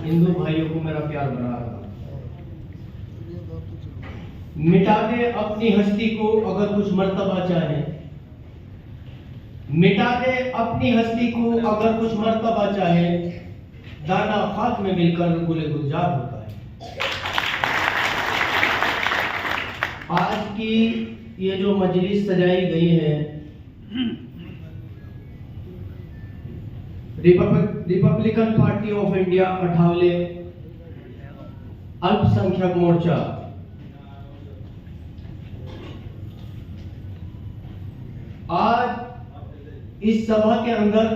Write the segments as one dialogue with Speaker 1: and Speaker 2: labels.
Speaker 1: हिंदू भाइयों को मेरा प्यार बना रहा। मिटा दे अपनी हस्ती को अगर कुछ मर्तबा चाहे, मिटा दे अपनी हस्ती को अगर कुछ मर्तबा चाहे, दाना खाक में मिलकर गुले गुलजार होता है। आज की ये जो मजलिस सजाई गई है, Republican party of India Athawale अल्पसंख्यक मोर्चा आज इस सभा के अंदर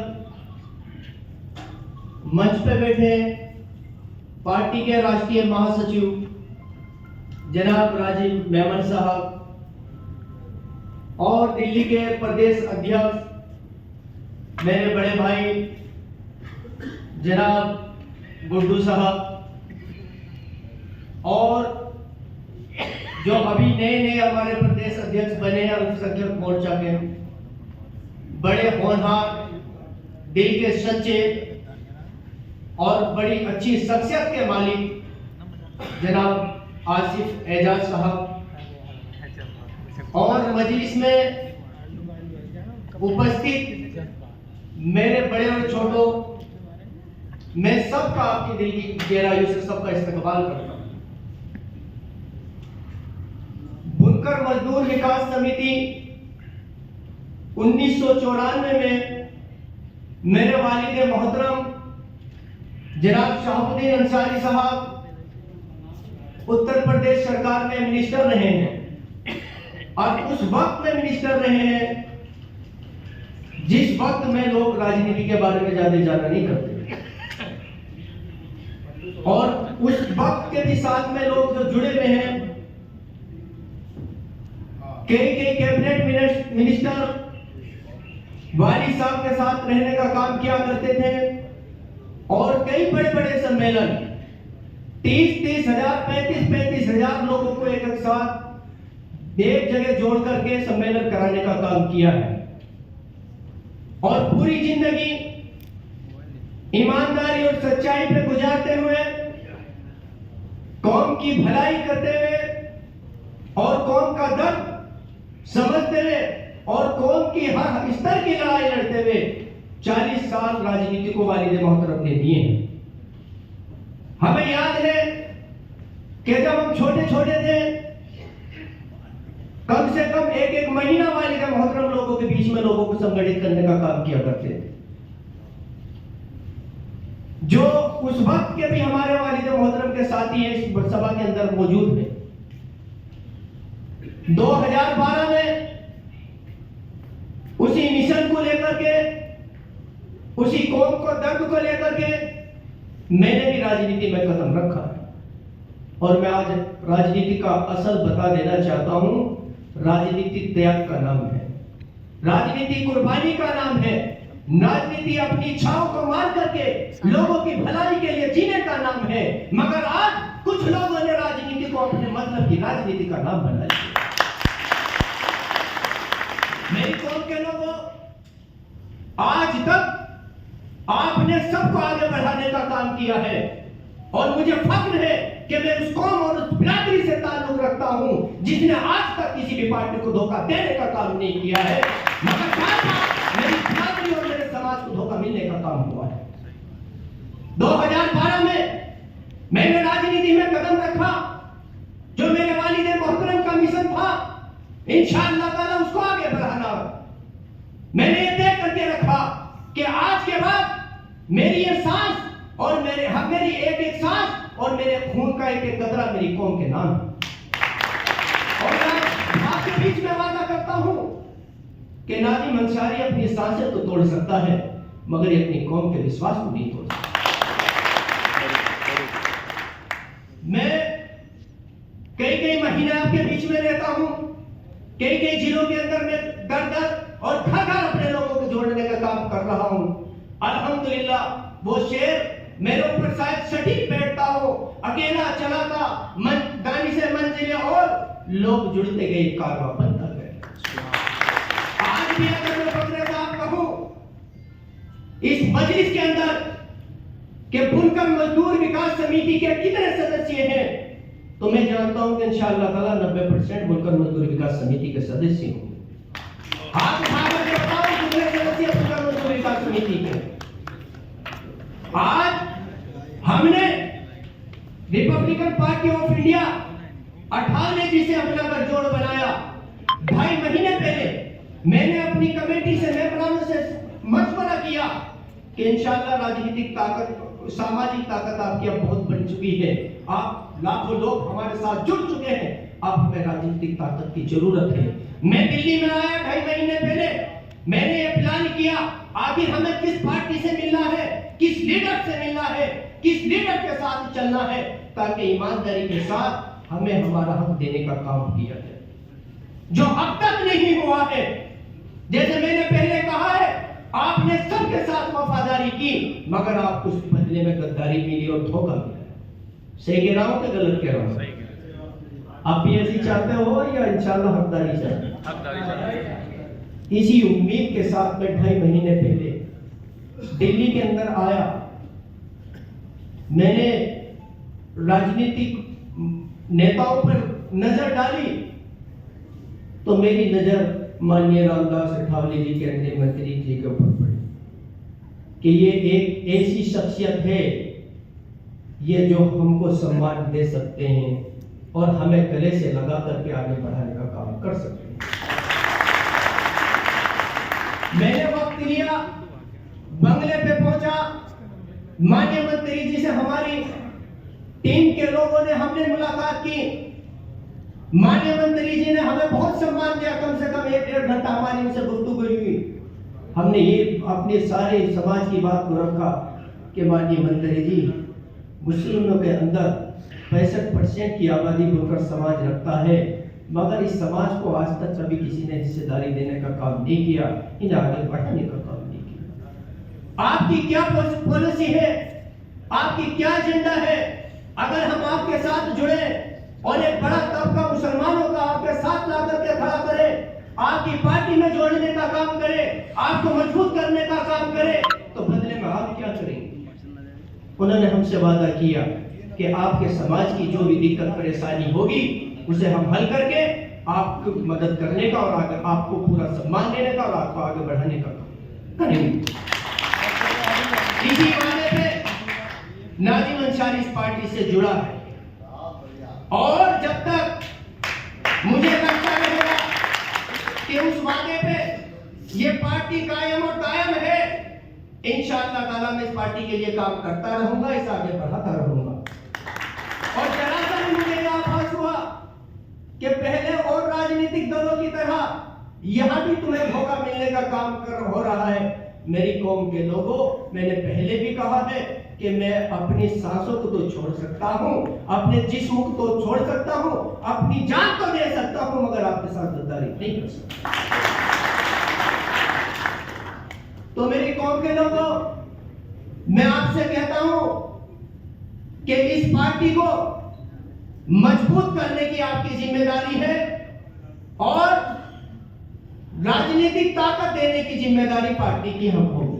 Speaker 1: मंच पे बैठे पार्टी के राष्ट्रीय महासचिव जनाब राजीव मेमन साहब और दिल्ली के प्रदेश अध्यक्ष मेरे बड़े भाई जनाब गुड्डू साहब और जो अभी नए हमारे प्रदेश अध्यक्ष बने हैं अल्पसंख्यक मोर्चा के, बड़े होनहार, दिल के सच्चे और बड़ी अच्छी शख्सियत के मालिक जनाब आसिफ एजाज साहब और मजलिस में उपस्थित मेरे बड़े और छोटों, मैं सबका आपकी दिल की गहराइयों से सबका इस्तकबाल करता हूं। बुनकर मजदूर विकास समिति 1994 में मेरे वालिद मोहतरम जनाब शहाबुद्दीन अंसारी साहब उत्तर प्रदेश सरकार में मिनिस्टर रहे हैं और उस वक्त में मिनिस्टर रहे हैं जिस वक्त में लोग राजनीति के बारे में ज्यादा जाना नहीं करते, और उस वक्त के भी साथ में लोग जो जुड़े हुए हैं, कई कैबिनेट मिनिस्टर वाली साहब के साथ रहने का काम किया करते थे और कई बड़े सम्मेलन 30 हजार 35 हजार लोगों को एक साथ एक जगह जोड़ करके सम्मेलन कराने का काम किया है और पूरी जिंदगी ईमानदारी और सच्चाई पे गुजारते हुए, कौम की भलाई करते हुए और कौम का दर्द समझते हुए और कौम की हर स्तर की लड़ाई लड़ते हुए 40 साल राजनीति को वालिद मोहतरम ने दिए हैं। हमें याद है कि जब हम छोटे थे, कम से कम एक महीना वालिद मोहतरम लोगों के बीच में लोगों को संगठित करने का काम किया करते थे, जो उस वक्त के भी हमारे वालिद मोहतरम के साथी हैं इस सभा के अंदर मौजूद हैं। 2012 में उसी मिशन को लेकर के, उसी कौम को दर्द को लेकर के मैंने भी राजनीति में कदम रखा है और मैं आज राजनीति का असल बता देना चाहता हूं। राजनीति त्याग का नाम है, राजनीति कुर्बानी का नाम है, राजनीति अपनी इच्छाओं को मान करके लोगों की भलाई के लिए जीने का नाम है। मगर आज कुछ लोगों ने राजनीति को अपने मतलब की राजनीति का नाम बना लिया। मेरी कौम के लोगों, आज तक आपने सबको आगे बढ़ाने का काम किया है और मुझे फख्र है कि मैं उस कौम और उस बिरादरी से ताल्लुक रखता हूं जिसने आज तक किसी भी पार्टी को धोखा देने का काम नहीं किया है, मगर मेरी बिरादरी और मेरे समाज को धोखा मिलने का काम हुआ है। 2012 में मैंने राजनीति में कदम रखा, जो मेरे वालिद मोहतरम का मिशन था इंशाअल्लाह ताला उसको आगे बढ़ाना। मैंने ये तय करके रखा कि आज के बाद मेरी ये सांस और मेरी एक सांस और मेरे खून का एक कतरा मेरी कौम के नाम है। और मैं आपके बीच में वादा करता हूं कि नाज़िम अंसारी अपनी सांसें तो तोड़ सकता है मगर ये अपनी कौम के विश्वास को नहीं तोड़ सकता। मैं कई महीने आपके बीच में रहता हूं, कई जिलों के अंदर मैं दर और घर अपने लोगों को जोड़ने का काम कर रहा हूं। अल्हम्दुलिल्लाह वो शेर मेरे ऊपर शायद सटीक बैठता हो, अकेला चलाता दानी से मंजिलें और लोग जुड़ते गए, कारवां बनता गया। आज भी अगर मैं फखरे साहब कहूं, इस मजलिस के अंदर कि बुनकर मजदूर विकास समिति के कितने सदस्य हैं, तो मैं जानता हूं कि इंशाअल्लाह ताला 90% बुनकर मजदूर विकास समिति के सदस्य होंगे। हाथ उठाकर के बताओ कितने सदस्य बुनकर मजदूर विकास समिति के। आज हमने रिपब्लिकन पार्टी ऑफ इंडिया 98 जिसे अपना गठजोड़ बनाया, 2.5 महीने पहले मैंने अपनी कमेटी से मेंबरों से मशवरा किया कि इंशाअल्लाह राजनीतिक ताकत, सामाजिक ताकत आपकी अब बहुत बढ़ चुकी है, आप लाखों लोग हमारे साथ जुड़ चुके हैं, अब हमें राजनीतिक ताकत की जरूरत है। मैं दिल्ली में आया 2.5 महीने पहले, मैंने ये प्लान किया आखिर हमें किस पार्टी से मिलना है, किस लीडर से मिलना है, किस लीडर के साथ चलना है, ताकि ईमानदारी के साथ हमें हमारा हक देने का काम किया जाए, जो अब तक नहीं हुआ है। जैसे मैंने पहले कहा है, आपने सबके साथ वफादारी की, मगर आपको उस बदले में गद्दारी मिली और धोखा मिला। सही कह रहा हूं कि गलत कह रहा हूं? आप भी ऐसी चाहते हो या इंशाल्लाह हकदारी चाहते? इसी उम्मीद के साथ मैं 2.5 महीने पहले दिल्ली के अंदर आया। मैंने राजनीतिक नेताओं पर नजर डाली तो मेरी नजर माननीय रामदास अठावले जी, केंद्रीय मंत्री जी के ऊपर पड़ी कि ये एक ऐसी शख्सियत है, ये जो हमको सम्मान दे सकते हैं और हमें गले से लगा करके आगे बढ़ाने का काम कर सकते हैं। मैंने वक्त लिया, बंगले पे पहुंचा, माननीय मंत्री जी से हमारी टीम के लोगों ने हमने मुलाकात की। माननीय मंत्री जी ने हमें बहुत सम्मान दिया, कम से कम 1-1.5 घंटा हमारी उनसे गुफ्तगू हुई। हमने ये अपने सारे समाज की बात को रखा कि माननीय मंत्री जी, मुस्लिमों के अंदर 65% की आबादी बुनकर समाज रखता है, मगर इस समाज को आज तक कभी किसी ने हिस्सेदारी देने का काम नहीं किया, इन्हें आगे बढ़ाने का काम नहीं किया। आपकी क्या पॉलिसी है, आपकी क्या एजेंडा है? अगर हम आपके साथ जुड़े और एक बड़ा तबका मुसलमानों का आपके साथ ला करके खड़ा करे, आपकी पार्टी में जोड़ने का काम करे, आपको मजबूत करने का काम करे, तो बदले में आप क्या करेंगे? उन्होंने हमसे वादा किया कि आपके समाज की जो भी दिक्कत परेशानी होगी उसे हम हल करके आपको मदद करने का और आगे आपको पूरा सम्मान देने का और आपको आगे बढ़ाने का काम करेंगे। इसी वादे पे नाजिम अंसारी इस पार्टी से जुड़ा है और जब तक मुझे लगता रहेगा कि उस वादे पे ये पार्टी कायम और कायम है, इंशाअल्लाह ताला मैं इस पार्टी के लिए काम करता रहूंगा, इसे आगे बढ़ाता रहूंगा। और जरा सा भी मुझे आभास हुआ कि पहले और राजनीतिक दलों की तरह यहां भी तुम्हें धोखा मिलने का काम हो रहा है। मेरी कौम के लोगों, मैंने पहले भी कहा है कि मैं अपनी सांसों को तो छोड़ सकता हूं, अपने जिस्म को तो छोड़ सकता हूं, अपनी जान तो दे सकता हूं, मगर आपके साथ गद्दारी नहीं कर सकता। तो मेरी कौम के लोगों, मैं आपसे कहता हूं कि इस पार्टी को मजबूत करने की आपकी जिम्मेदारी है और राजनीतिक ताकत देने की जिम्मेदारी पार्टी की हम होगी।